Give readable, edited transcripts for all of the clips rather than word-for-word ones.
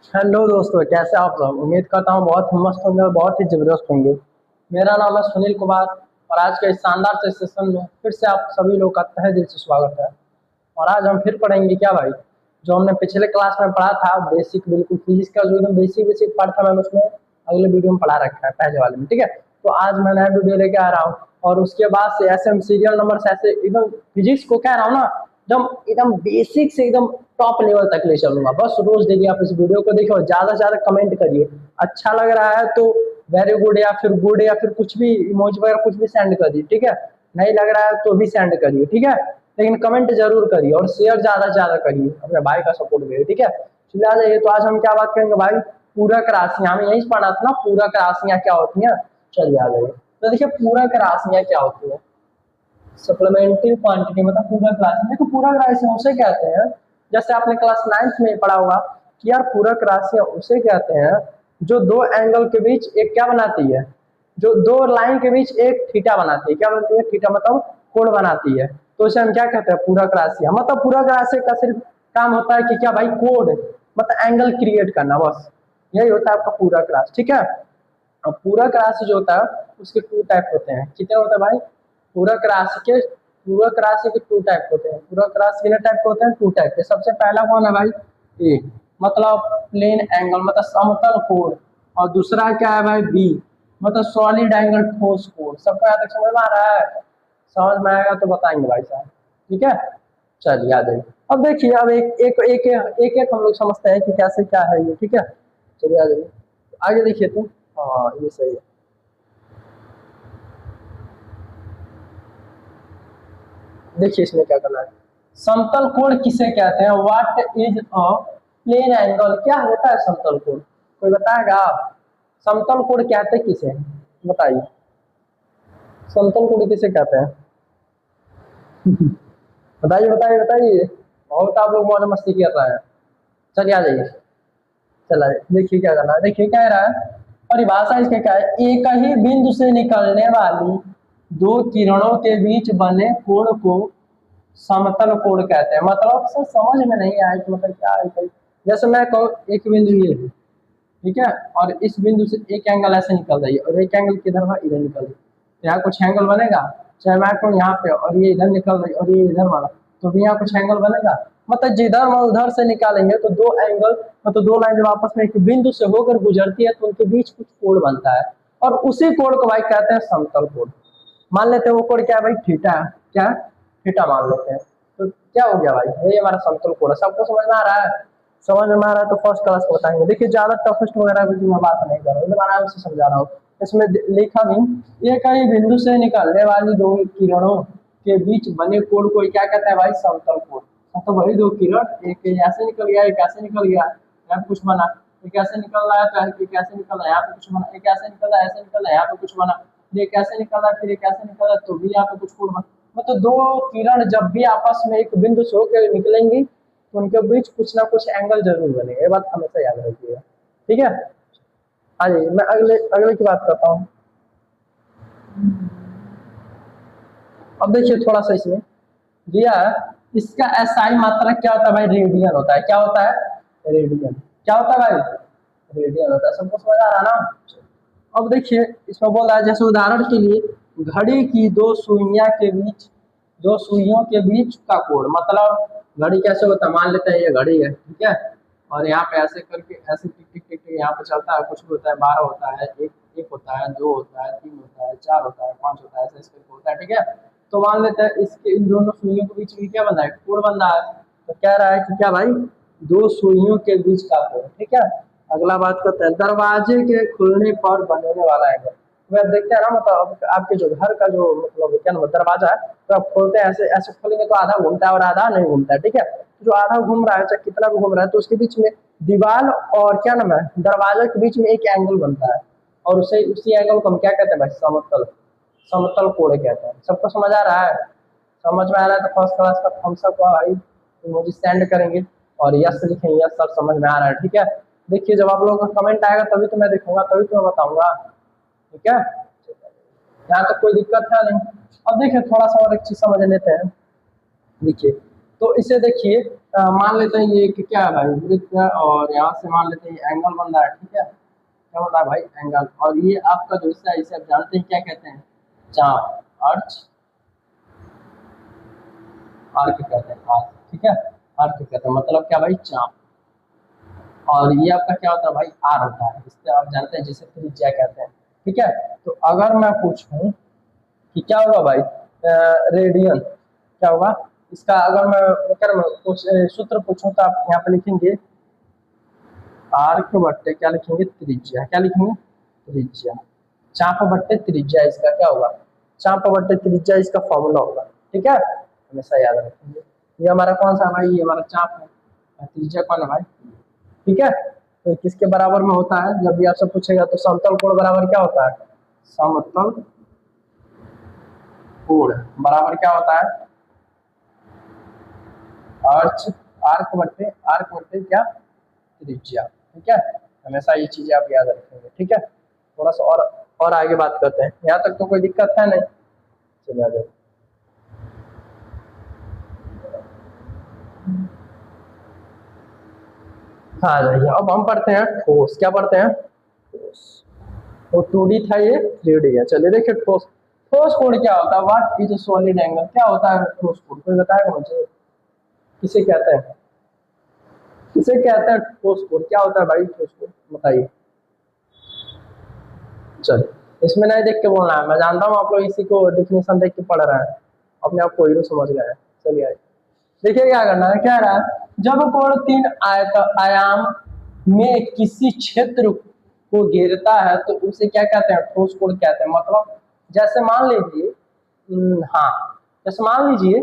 Hello दोस्तों, कैसे आप सब। उम्मीद करता हूँ बहुत ही मस्त होंगे और बहुत ही जबरदस्त होंगे। मेरा नाम है सुनील कुमार और आज के इस शानदार से सेशन में फिर से आप सभी लोग का तहे दिल से स्वागत है। और आज हम फिर पढ़ेंगे क्या भाई, जो हमने पिछले क्लास में पढ़ा था बेसिक, बिल्कुल फिजिक्स का जो एकदम बेसिक बेसिक पार्ट था, मैंने उसमें अगले वीडियो में पढ़ा रखा है पहले वाले में। ठीक है, तो आज मैं नया वीडियो लेके आ रहा हूँ और उसके बाद से ऐसे हम सीरियल नंबर से ऐसे एकदम फिजिक्स को कह रहा हूँ ना, एकदम एकदम बेसिक से एकदम टॉप लेवल तक ले चलूंगा। बस रोज डेली आप इस वीडियो को देखिए और ज्यादा से ज्यादा कमेंट करिए। अच्छा लग रहा है तो वेरी गुड या फिर कुछ भी इमोजी वगैरह कुछ भी सेंड कर दीजिए। ठीक है, नहीं लग रहा है तो भी सेंड करिए। ठीक है, लेकिन कमेंट जरूर करिए और शेयर ज्यादा से ज्यादा करिए, अपने भाई का सपोर्ट करिए। ठीक है, चलिए आ जाइए। तो आज हम क्या बात करेंगे भाई, पूरक राशियां। हमें यही पढ़ा था ना, पूरक राशियां क्या होती हैं। चलिए आ जाइए। तो देखिए पूरक राशियां क्या होती है। सप्लीमेंट्री क्वांटिटी मतलब पूरक राशि। देखो पूरक राशि उसे कहते हैं, जैसे आपने क्लास 9th में पढ़ा होगा कि यार पूरक राशियां उसे कहते हैं जो दो एंगल के बीच एक क्या बनाती है, जो दो लाइन के बीच एक थीटा बनाती है। क्या बनती है? थीटा मतलब कोण बनाती है। तो इसे हम क्या कहते हैं? पूरक राशियां। मतलब पूरक राशि का सिर्फ काम होता है कि क्या भाई, कोण मतलब एंगल क्रिएट करना, बस यही होता है आपका पूरक राशि। ठीक है, अब पूरक राशि जो होता है उसके टू टाइप होते हैं। कितने होते हैं भाई? पूरक राशि के टू टाइप होते हैं। पूरक राशि कितने टाइप के होते हैं? टू टाइप के। सबसे पहला कौन है भाई? ए मतलब प्लेन एंगल मतलब समतल कोण। और दूसरा क्या है भाई? बी मतलब सॉलिड एंगल ठोस कोण। सबको यहाँ तक समझ में आ रहा है? समझ में आएगा तो बताएंगे भाई साहब। ठीक है, चलिए आ जाइए। अब देखिए, अब एक हम लोग समझते हैं कि कैसे क्या है ये। ठीक है, चलिए आ जाइए आगे देखिए। तो हाँ, ये सही है। देखिए इसमें क्या करना है। समतल कोण किसे कहते हैं? What is a plane angle? क्या होता है समतल कोण? कोई बताएगा? समतल कोण कहते किसे? बताइए, समतल कोण किसे कहते हैं? बताइए बताइए बताइए। बहुत आप लोग मौज मस्ती कर रहे हैं। चलिए आ जाइए। चला देखिए क्या करना है। देखिए क्या कह रहा है, परिभाषा इसके क्या है। एक ही बिंदु से निकलने वाली दो किरणों के बीच बने कोण को समतल कोण कहते हैं। मतलब सर समझ में नहीं आया कि मतलब क्या है। जैसे मैं कहूँ एक बिंदु ये है, ठीक है, और इस बिंदु से एक एंगल ऐसे निकल रही है और एक एंगल किधर है? इधर निकल रही है। यहाँ कुछ एंगल बनेगा? चाहे मैं कहूँ यहाँ पे और ये इधर निकल रही और ये इधर वाला, तो भी यहाँ कुछ एंगल बनेगा? मतलब जिधर हम उधर से निकालेंगे तो दो एंगल मतलब दो लाइन जब आपस में एक बिंदु से होकर गुजरती है तो उनके बीच कुछ कोण बनता है और उसी कोण को भाई कहते हैं समतल कोण। मान लेते हैं वो कोण क्या है भाई? थीटा है। क्या है? थीटा मान लेते हैं। तो क्या हो गया भाई? यही हमारा समतल कोण है। सबको समझ में आ रहा है? समझ में आ रहा है तो फर्स्ट क्लास को बताएंगे। देखिए ज्यादा टफेस्ट वगैरह की मैं बात नहीं कर रहा हूँ, एकदम आराम से समझा रहा हूँ। इसमें लिखा भी, एक ही बिंदु से निकलने वाली दो किरणों के बीच बने कोण को क्या कहता है भाई? समतल कोण। तो वही दो किरण, एक ऐसे निकल गया एक ऐसे निकल गया, यहाँ पे कुछ बना। एक ऐसे निकल रहा है तो एक ऐसे निकल रहा है, यहाँ पे कुछ बना। एक ऐसे निकल रहा है ऐसे निकल रहा है, यहाँ पे कुछ बना। फिर एक ऐसे निकल रहा है फिर एक ऐसे निकल रहा है तो भी यहाँ पे कुछ कोण बना। मतलब दो किरण जब भी आपस में एक बिंदु से होकर निकलेंगी तो उनके बीच कुछ ना कुछ एंगल जरूर बनेगा। ये बात हमेशा याद रखिएगा। ठीक है, हाँ जी, मैं अगले अगले की बात करता हूँ। अब देखिए थोड़ा सा इसमें दिया है, इसका एसआई मात्रक क्या होता है भाई? रेडियन होता है। क्या होता है? रेडियन। क्या होता है भाई? रेडियन होता है। सबको समझ आ रहा है ना? अब देखिए इसमें बोल रहा है, जैसे उदाहरण के लिए घड़ी की दो सुइयों के बीच का कोण। मतलब घड़ी कैसे होता है? मान लेते हैं ये घड़ी है, ठीक है, और यहाँ पे ऐसे करके ऐसे टिक टिक टिक टिक यहाँ पे चलता है। कुछ भी होता है, 12 होता है, एक एक होता है, दो होता है, तीन होता है, चार होता है, पांच होता है, ऐसे ऐसे करके होता है। ठीक है, तो मान लेते हैं इसके इन दोनों सुइयों के बीच में क्या बन रहा है? कोण बन रहा है। तो कह रहा है कि क्या भाई? दो सुइयों के बीच का कोण। ठीक है, अगला बात करते हैं दरवाजे के खुलने पर बनने वाला एंगल। तो आप देखते हैं ना, मतलब आपके जो घर का जो मतलब क्या नाम है, दरवाजा है, तो आप खोलते हैं ऐसे ऐसे खोलेंगे तो आधा घूमता है और आधा नहीं घूमता है। ठीक है, तो जो आधा घूम रहा है चाहे कितना भी घूम रहा है तो उसके बीच में दीवार और क्या नाम है, दरवाजे के बीच में एक एंगल बनता है और उसे उसी एंगल को हम क्या कहते हैं भाई? समतल समतल कोण कहते हैं। सबको समझ आ रहा है? समझ में आ रहा है तो फर्स्ट क्लास का थम्स अप भाई मुझे सेंड करेंगे और यस लिखेंगे, यस सर समझ में आ रहा है। ठीक है, देखिए जब आप लोगों का कमेंट आएगा तभी तो मैं देखूंगा, तभी तो मैं बताऊंगा। ठीक है, यहाँ तक कोई दिक्कत है नहीं। अब देखिए थोड़ा सा और एक चीज समझ लेते हैं। देखिए तो इसे देखिए मान लेते हैं ये कि क्या है भाई, वृत्त है, और यहाँ से मान लेते हैं एंगल बन रहा है, ठीक है, क्या बन रहा है भाई, एंगल। और ये आपका जो हिस्सा है इसे आप जानते हैं क्या कहते हैं, चाप, अर्च, आर्क कहते हैं, आर्क, ठीक है, आर्क कहते हैं, मतलब क्या भाई, चाप। और ये आपका क्या होता है भाई, आर होता है, इससे आप जानते हैं जिसे त्रिज्या कहते हैं, ठीक है। तो अगर मैं पूछूं कि क्या होगा भाई, रेडियन क्या होगा इसका, अगर मैं कुछ सूत्र पूछूं तो आप यहाँ पे लिखेंगे आर्क बट्टे क्या लिखेंगे, त्रिज्या, क्या लिखेंगे, त्रिज्या। चाप बट्टे त्रिज्या इसका क्या होगा, चाप बट्टे त्रिज्या इसका फॉर्मूला होगा, ठीक है, हमेशा याद रखेंगे। ये हमारा कौन सा भाई, ये हमारा चाप है, और त्रिज्या कौन है भाई, ठीक है। तो किसके बराबर में होता है, जब भी आपसे पूछेगा तो समतल कोण बराबर क्या होता है, समतल कोण बराबर क्या होता है, अर्च, आर्क बट्टे क्या, त्रिज्या, ठीक है। हमेशा ये चीजें आप याद रखेंगे, ठीक है। थोड़ा सा और आगे बात करते हैं, यहाँ तक तो कोई दिक्कत है नहीं, चलिए आ जाए। हाँ जाइए, अब हम पढ़ते हैं ठोस, क्या पढ़ते हैं, ठोस। तो 2D था, ये 3D है। चलिए देखिए ठोस, ठोस कोण क्या होता है, what is a solid angle, क्या होता है ठोस कोण, कोई बताएगा मुझे, किसे कहते हैं, किसे कहते हैं ठोस कोण, क्या होता है भाई ठोस कोण, बताइए। चलिए इसमें नहीं देख के बोलना है, मैं जानता हूँ आप लोग इसी को डिफिनेशन देख के पढ़ रहे हैं, अपने आप को हीरो समझ गए हैं। चलिए आइए देखिए क्या करना है, क्या रहा है, जब कोण 3 आयाम में किसी क्षेत्र को घेरता है तो उसे क्या कहते हैं, ठोस कोण कहते हैं। मतलब जैसे मान लीजिए, हाँ, जैसे मान लीजिए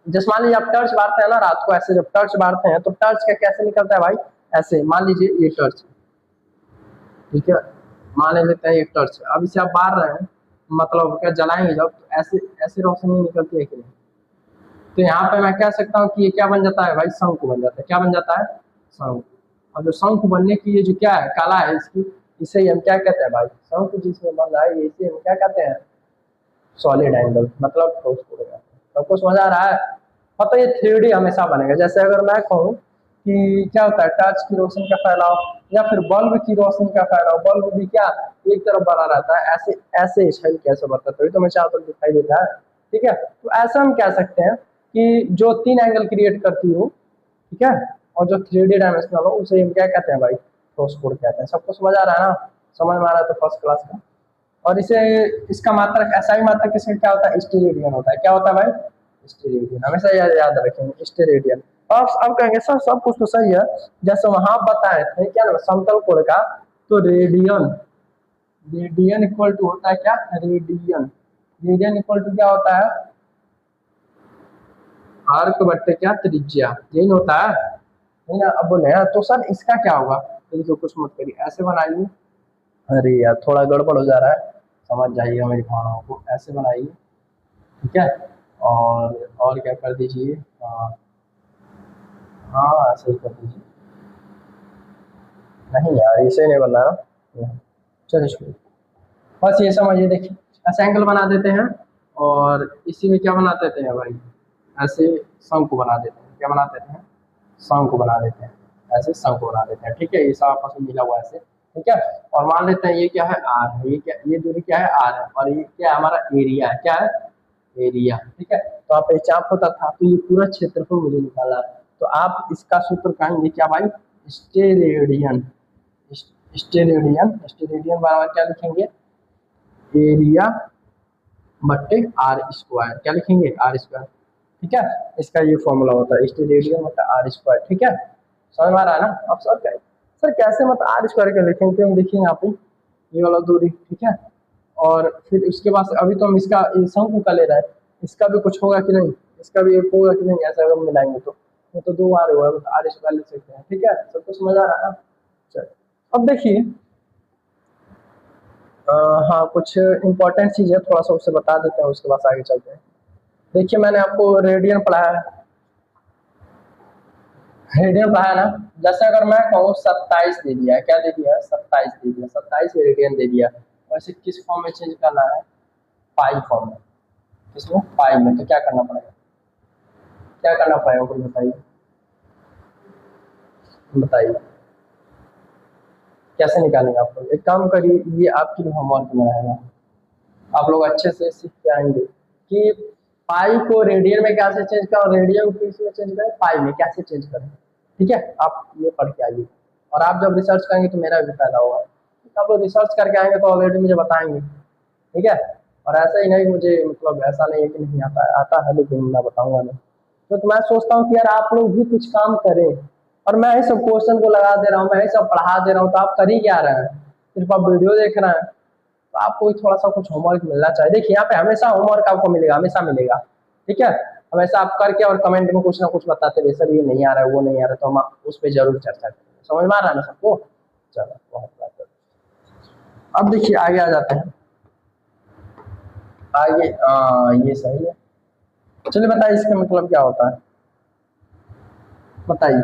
जैसे मान लीजिए आप टर्च मारते हैं ना रात को, ऐसे जब टर्च मारते हैं तो टर्च का कैसे निकलता है भाई, ऐसे मान लीजिए ये टर्च, ठीक है, मान लेते हैं ये टर्च, अब इसे आप मार रहे हैं, मतलब क्या जलाएंगे जब तो ऐसे ऐसे रोशनी निकलती है कि नहीं, तो यहाँ पे मैं कह सकता हूँ कि ये क्या बन जाता है भाई, शंकु बन जाता है, क्या बन जाता है, शंकु। अब जो शंकु बनने की ये जो क्या है, कला है इसकी, इसे हम क्या कहते हैं भाई, शंकु जिसमें बन रहा है इसे हम क्या कहते हैं, सॉलिड एंगल, मतलब ठोस कोण कहते हैं। सबको समझ आ रहा है। हाँ तो ये 3D हमेशा बनेगा। जैसे अगर मैं कहूँ कि क्या होता है, टॉर्च की रोशनी का फैलाव या फिर बल्ब की रोशनी का फैलाव, बल्ब भी क्या एक तरफ बना रहता है, ऐसे ऐसे छवि कैसे बनता है, तभी तो मैं चारों तरफ दिखाई देता है, ठीक है। तो ऐसा हम कह सकते हैं कि जो 3 एंगल क्रिएट करती हो, ठीक है, और जो 3D डायमेंशनल हो उसे हम क्या कहते हैं भाई, ठोस कोण कहते हैं। सबको समझ आ रहा है ना, समझ में आ रहा है तो फर्स्ट क्लास का। और इसे इसका मात्रक, एसआई मात्रक इसका क्या होता है, स्टेरेडियन होता है, क्या होता है भाई, स्टेरेडियन, हमेशा याद रखेंगे स्टेरेडियन। अब कहेंगे सर सब कुछ तो सही है, जैसे वहां बताए थे क्या ना समतल कोण का, तो रेडियन, रेडियन इक्वल टू होता है क्या, रेडियन, रेडियन इक्वल टू क्या होता है, आर्क बट्टे क्या, त्रिज्या, यही होता है, नहीं ना। अब बोले तो सर इसका क्या होगा, तो कुछ मत करिए, ऐसे बनाइए, अरे यार थोड़ा गड़बड़ हो जा रहा है, समझ जाइएगा मेरी भावनाओं को, ऐसे बनाइए, ठीक है। और क्या कर दीजिए, हाँ हाँ ऐसे ही कर दीजिए, नहीं यार इसे नहीं बनना ना, चलिए छोड़िए, बस ये समझिए। देखिए ऐसे एंगल बना देते हैं, और इसी में क्या बना देते हैं भाई, ऐसे शंकु बना देते हैं, क्या बना देते हैं, शंकु बना देते हैं, ऐसे शंकु बना देते हैं, ठीक है। ये सब आपस में मिला हुआ है ऐसे, ठीक है। और मान लेते हैं ये क्या है, आर है, ये क्या, ये दूरी क्या है, आर है, और ये क्या है हमारा एरिया है, क्या है, एरिया, ठीक है। तो आप ये चाप होता था तो ये पूरा क्षेत्रफल मुझे निकाला है, तो आप इसका सूत्र कहेंगे क्या भाई, स्टेरेडियन, स्टेरेडियन, स्टेरेडियन बराबर क्या लिखेंगे, एरिया बट्टे आर स्क्वायर, क्या लिखेंगे, आर स्क्वायर, ठीक है। इसका ये फॉर्मूला होता है स्टेरेडियन बट्टे आर स्क्वायर, ठीक है। समझ में आ रहा है ना। अब सर कैसे मतलब आर स्क्वायर का लिखेंगे, हम देखिए यहाँ पे ये वाला दूरी, ठीक है। और फिर उसके बाद अभी तो हम इसका शंकु का ले रहे हैं, इसका भी कुछ होगा कि नहीं, इसका भी एक होगा कि नहीं, ऐसा अगर मिलाएंगे तो ये तो 2 आर हुआ, तो आर स्क्वायर लिख सकते हैं, ठीक है। सबको समझ आ रहा है ना। चलिए अब देखिए हाँ कुछ इंपॉर्टेंट चीज़ है, थोड़ा सा उससे बता देते हैं, उसके बाद आगे चलते हैं। देखिए मैंने आपको रेडियन पढ़ाया है, रेडियन पढ़ाया ना। जैसे अगर मैं कहूँ 27 दे दिया, क्या दे दिया, 27 दे दिया, 27 रेडियन दे दिया, वैसे किस फॉर्म में चेंज करना है, पाई फॉर्म में, किसमें, पाई में, तो क्या करना पड़ेगा, क्या करना पड़ेगा कुछ बताइए, बताइए कैसे निकालेंगे आप लोग। एक काम करिए, ये आपके लिए होमवर्क में रहेगा, आप लोग अच्छे से सीख के आएंगे कि पाई को रेडियन में कैसे चेंज करें, रेडियन को किस में चेंज करें, पाई में कैसे चेंज करें। ठीक है, आप ये पढ़ के आइए, और आप जब रिसर्च करेंगे तो मेरा भी फायदा होगा। आप लोग रिसर्च करके आएंगे तो ऑलरेडी मुझे बताएंगे। ठीक है, और ऐसा ही नहीं मुझे मतलब ऐसा नहीं है कि नहीं आता है, आता है लेकिन मैं बताऊंगा नहीं। तो मैं सोचता हूँ कि यार आप लोग भी कुछ काम करें, और मैं ही सब क्वेश्चन को लगा दे रहा हूँ, मैं ही सब पढ़ा दे रहा हूँ, तो आप कर ही क्या रहे हैं, सिर्फ आप वीडियो देख रहे हैं। तो आपको थोड़ा सा कुछ होमवर्क मिलना चाहिए। देखिए यहाँ पे हमेशा होमवर्क आपको मिलेगा, हमेशा मिलेगा। ठीक है, हमेशा आप करके और कमेंट में कुछ ना कुछ बताते रहे, सर ये नहीं आ रहा है, वो नहीं आ रहा है, तो हम उस पर जरूर चर्चा करेंगे। समझ में आ रहा है ना सबको? चलो बहुत बात है। अब देखिए आगे आ जाते हैं, आगे ये सही है। चलिए बताइए इसका मतलब क्या होता है, बताइए।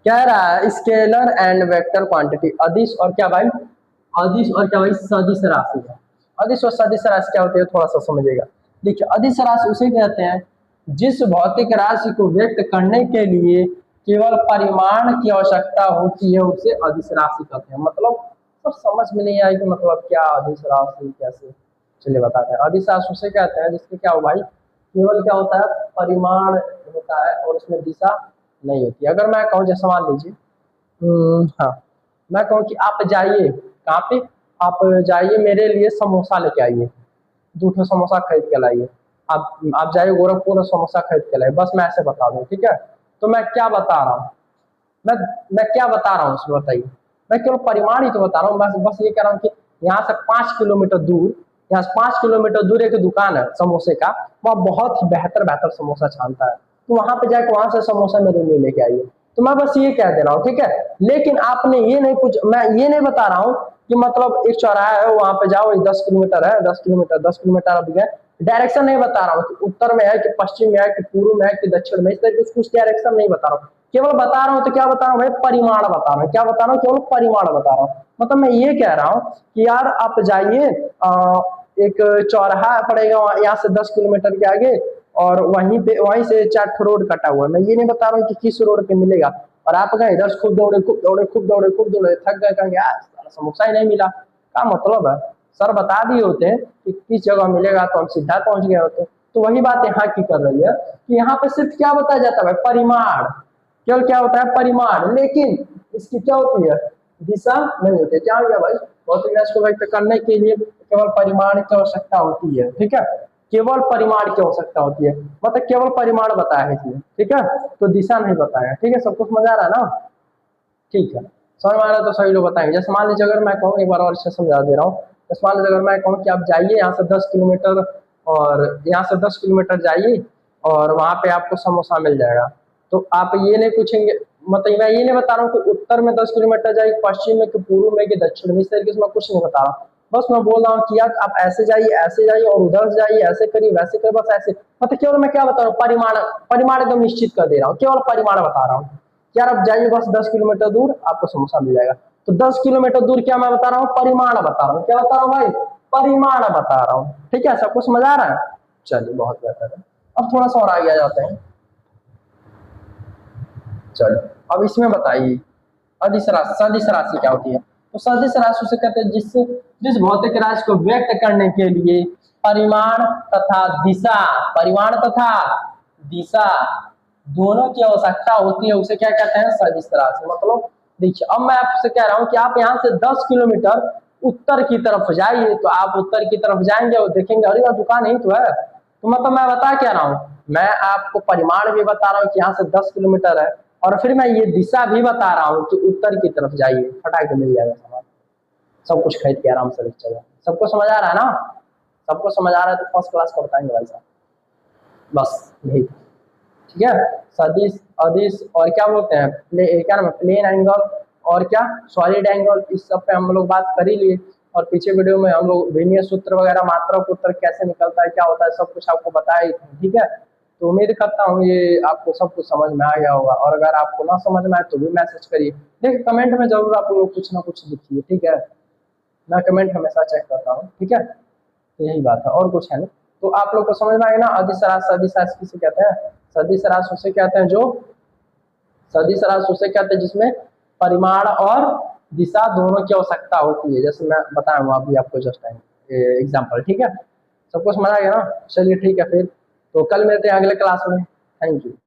कह रहा है स्केलर एंड वेक्टर क्वांटिटी, अदिश और क्या भाई, अदिश और क्या भाई, सदिश राशि है। अदिश और सदिश राशि क्या होती है थोड़ा सा समझिएगा। देखिए अदिश राशि उसे कहते हैं जिस भौतिक राशि को व्यक्त करने के लिए केवल परिमाण की आवश्यकता होती है, उसे अदिश राशि कहते हैं। मतलब तो समझ में नहीं आएगी मतलब क्या अदिश राशि कैसे, चलिए बताते हैं। अदिश राशि उसे कहते हैं जिसके क्या हो भाई, केवल क्या होता है, परिमाण होता है और उसमें दिशा नहीं होती। अगर मैं कहूँ जैसे मान लीजिए, हाँ मैं कहूँ कि आप जाइए कहाँ पे, आप जाइए मेरे लिए समोसा लेके आइए, 2 समोसा खरीद के लाइए। आप जाइए गोरखपुर और समोसा खरीद के लाइए, बस मैं ऐसे बता दूँ। ठीक है, तो मैं क्या बता रहा हूँ, मैं मैं क्या बता रहा हूँ उसमें बताइए। मैं केवल परिमाण ही तो बता रहा हूँ, बस ये कह रहा हूँ कि यहाँ से 5 किलोमीटर दूर, यहाँ से 5 किलोमीटर दूर एक दुकान है समोसे का, वहाँ बहुत ही बेहतर बेहतर समोसा छानता है, तो वहां पे जाके वहां से समोसा मेरे लिए लेके आइए। तो मैं बस ये कह दे रहा हूँ। ठीक है, लेकिन आपने ये नहीं कुछ, मैं ये नहीं बता रहा हूँ कि मतलब एक चौराहा है वहां पे जाओ, 10 किलोमीटर है, 10 किलोमीटर 10 किलोमीटर अब गए, डायरेक्शन नहीं बता रहा हूँ कि उत्तर में है कि पश्चिम में है कि पूर्व में है कि दक्षिण में, इस तरह कुछ डायरेक्शन नहीं बता रहा हूँ, केवल बता रहा हूँ। तो क्या बता रहा हूँ भाई, परिमाण बता रहा हूँ। क्या बता रहा हूँ, केवल परिमाण बता रहा हूँ। मतलब मैं ये कह रहा हूँ कि यार आप जाइए, एक चौराहा पड़ेगा यहाँ से 10 किलोमीटर के आगे, और वहीं से 4 रोड कटा हुआ है। मैं ये नहीं बता रहा हूँ कि किस रोड पे मिलेगा, और आप गए इधर खूब दौड़े खूब दौड़े खूब दौड़े खूब दौड़े, थक गए, कहेंगे यार समोसा ही नहीं मिला, क्या मतलब है, सर बता दिए होते कि किस जगह मिलेगा तो हम सीधा पहुंच गए होते। तो वही बात यहाँ की कर रही है कि यहाँ पे सिर्फ क्या बताया जाता है, परिमाण, केवल क्या होता है, परिमाण, लेकिन इसकी क्या होती है, दिशा नहीं होती। क्या हो गया भाई, भौतिक राशि को व्यक्त करने के लिए केवल परिमाण की आवश्यकता होती है। ठीक है, केवल परिमाण की आवश्यकता होती है, मतलब केवल परिमाण बताया है इसमें। ठीक है, तो दिशा नहीं बताया। ठीक है, सब कुछ मजा आ रहा है ना? ठीक है, समझ में आ रहा है तो सभी लोग बताएंगे। जैसे मान लीजिए अगर मैं कहूँ, एक बार और इससे समझा दे रहा हूँ। जैसे मान लीजिए अगर मैं कहूँ कि आप जाइए यहाँ से 10 किलोमीटर, और यहाँ से 10 किलोमीटर जाइए और वहां पे आपको समोसा मिल जाएगा। तो आप ये नहीं पूछेंगे, मतलब मैं ये नहीं बता रहा हूँ कि उत्तर में 10 किलोमीटर जाइए, पश्चिम में कि पूर्व में कि दक्षिण में, इस तरीके से मैं कुछ नहीं बता रहा हूँ। बस मैं बोल रहा हूँ कि यार आप ऐसे जाइए और उधर से जाइए, ऐसे करिए वैसे करिए, बस ऐसे। मतलब केवल मैं क्या बता रहा हूँ, परिमाण, परिमाण एकदम निश्चित कर दे रहा हूँ, केवल परिमाण बता रहा हूँ। यार आप जाइए बस 10 किलोमीटर दूर, आपको समोसा मिल जाएगा। तो 10 किलोमीटर दूर क्या मैं बता रहा हूँ, परिमाण बता रहा हूँ। क्या बता रहा हूँ भाई, परिमाण बता रहा हूँ। ठीक है, सबको समझ आ रहा है? चलिए बहुत बेहतर है। अब थोड़ा सा और आगे आ जाते हैं। चलिए अब इसमें बताइए अदिश राशि, सदिश राशि क्या होती है। तो सदिश राशि उसे कहते हैं जिस भौतिक राशि को व्यक्त करने के लिए परिमाण तथा दिशा, परिमाण तथा दिशा दोनों की आवश्यकता होती है, उसे क्या कहते हैं, सदिश राशि। मतलब देखिए अब मैं आपसे कह रहा हूं कि आप यहाँ से 10 किलोमीटर उत्तर की तरफ जाइए, तो आप उत्तर की तरफ जाएंगे और देखेंगे अरे यार दुकान यही तो है। तो मतलब मैं बता क्या रहा हूँ, मैं आपको परिमाण भी बता रहा हूँ कि यहाँ से 10 किलोमीटर है, और फिर मैं ये दिशा भी बता रहा हूँ कि उत्तर की तरफ जाइए, फटाक के मिल जाएगा सामान, सब कुछ खरीद के आराम से चलेगा। सबको समझ आ रहा है ना? सबको समझ आ रहा है तो फर्स्ट क्लास का बताएंगे भाई साहब, बस यही। ठीक है, सदिश, अदिश और क्या बोलते हैं, क्या नाम है, प्लेन एंगल और क्या, सॉलिड एंगल, इस सब पे हम लोग बात कर ही लिए। और पीछे वीडियो में हम लोग विमीय सूत्र वगैरह, मात्रा सूत्र कैसे निकलता है, क्या होता है, सब कुछ आपको बताया ही था। ठीक है, तो उम्मीद करता हूँ ये आपको सब कुछ समझ में आ गया होगा, और अगर आपको ना समझ में आए तो भी मैसेज करिए। देखिए कमेंट में जरूर आप लोग कुछ ना कुछ लिखिए। ठीक है, मैं कमेंट हमेशा चेक करता हूँ। ठीक है, तो यही बात है, और कुछ है नहीं। तो आप लोग को समझ में आएगा ना। अदिश राशि सदिश राशि किसे कहते हैं? सदिश राशि उसे कहते हैं जो सदिश राशि उसे कहते हैं जिसमें परिमाण और दिशा दोनों की आवश्यकता होती है, जैसे मैं बताया हूँ अभी आपको जस्ट एग्जाम्पल। ठीक है, सबको समझ आ गया ना? चलिए ठीक है, फिर तो कल मिलते हैं अगले क्लास में। Thank you.